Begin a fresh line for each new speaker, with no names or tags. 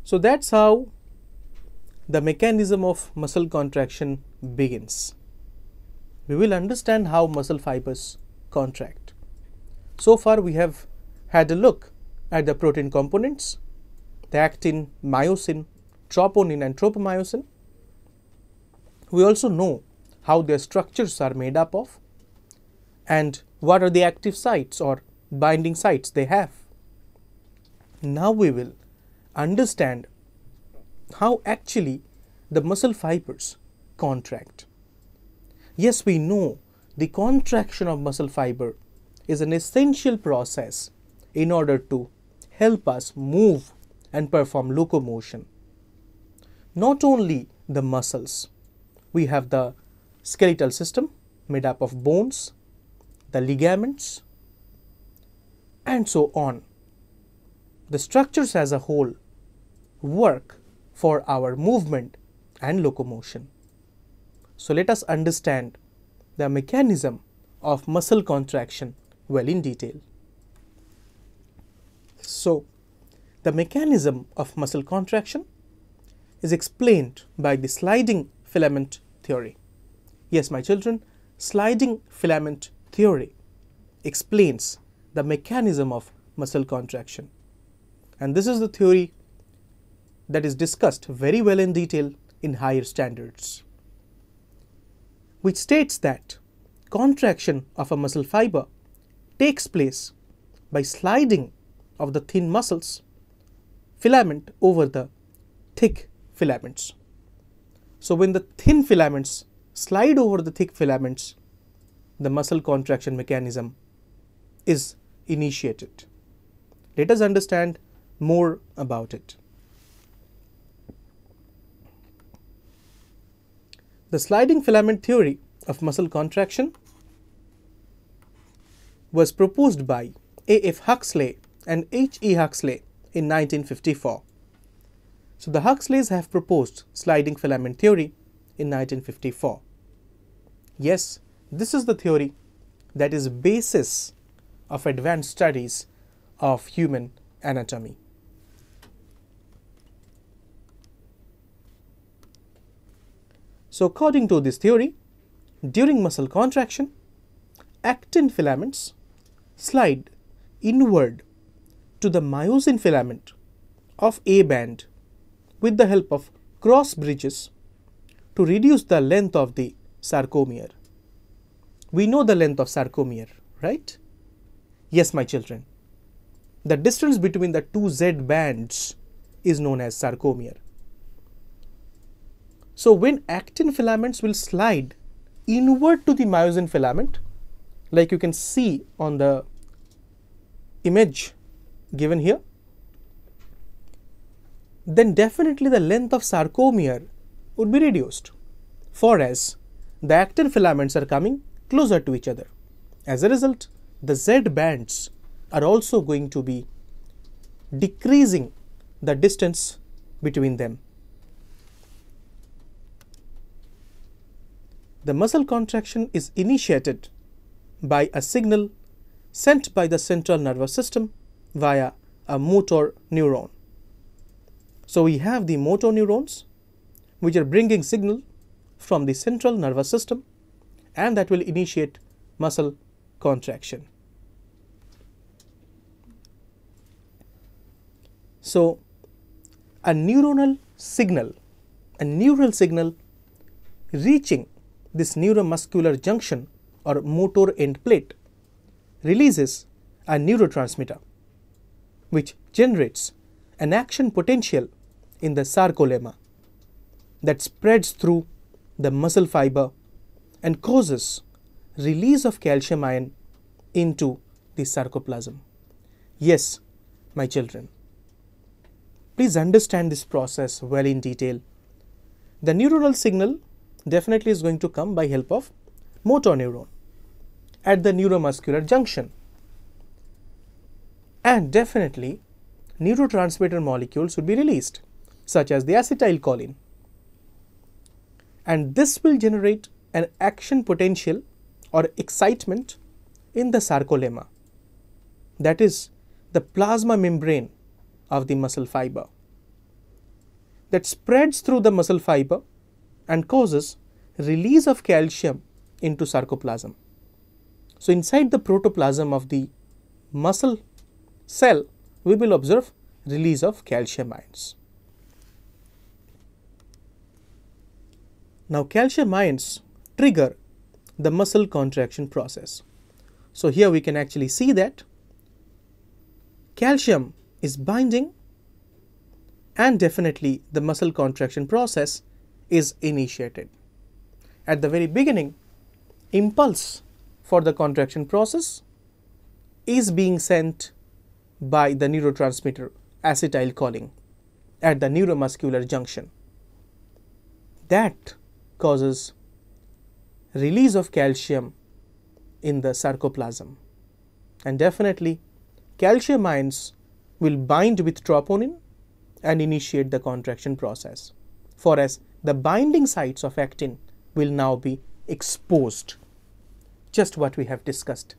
So that's how the mechanism of muscle contraction begins. We will understand how muscle fibers contract. So far we have had a look at the protein components, the actin, myosin, troponin and tropomyosin. We also know how their structures are made up of and what are the active sites or binding sites they have. Now we will understand how actually the muscle fibers contract. Yes, we know the contraction of muscle fiber is an essential process in order to help us move and perform locomotion. Not only the muscles, we have the skeletal system made up of bones, the ligaments, and so on. The structures as a whole work for our movement and locomotion. So let us understand the mechanism of muscle contraction well in detail. So the mechanism of muscle contraction is explained by the sliding filament theory. Yes, my children, sliding filament theory explains the mechanism of muscle contraction. And this is the theory that is discussed very well in detail in higher standards, which states that contraction of a muscle fiber takes place by sliding of the thin muscles filament over the thick filaments. So when the thin filaments slide over the thick filaments, the muscle contraction mechanism is initiated. Let us understand more about it. The sliding filament theory of muscle contraction was proposed by A.F. Huxley and H.E. Huxley in 1954. So the Huxleys have proposed sliding filament theory in 1954. Yes, this is the theory that is basis of advanced studies of human anatomy. So according to this theory, during muscle contraction, actin filaments slide inward to the myosin filament of A band with the help of cross bridges to reduce the length of the sarcomere. We know the length of sarcomere, right? Yes, my children. The distance between the two Z bands is known as sarcomere. So when actin filaments will slide inward to the myosin filament, like you can see on the image given here, then definitely the length of sarcomere would be reduced, for as the actin filaments are coming closer to each other. As a result, the Z bands are also going to be decreasing the distance between them. The muscle contraction is initiated by a signal sent by the central nervous system via a motor neuron. So we have the motor neurons which are bringing signal from the central nervous system, and that will initiate muscle contraction. So a neural signal reaching this neuromuscular junction or motor end plate releases a neurotransmitter which generates an action potential in the sarcolemma that spreads through the muscle fiber and causes release of calcium ion into the sarcoplasm. Yes, my children, please understand this process well in detail. The neuronal signal definitely is going to come by help of motor neuron at the neuromuscular junction, and definitely neurotransmitter molecules will be released, such as the acetylcholine, and this will generate an action potential or excitement in the sarcolemma, that is the plasma membrane of the muscle fiber. that spreads through the muscle fiber and causes release of calcium into sarcoplasm. So inside the protoplasm of the muscle cell, we will observe release of calcium ions. Now calcium ions trigger the muscle contraction process. So here we can actually see that calcium is binding and definitely the muscle contraction process is initiated. At the very beginning, impulse for the contraction process is being sent by the neurotransmitter acetylcholine at the neuromuscular junction. That causes release of calcium in the sarcoplasm, and definitely calcium ions will bind with troponin and initiate the contraction process, for as the binding sites of actin will now be exposed, just what we have discussed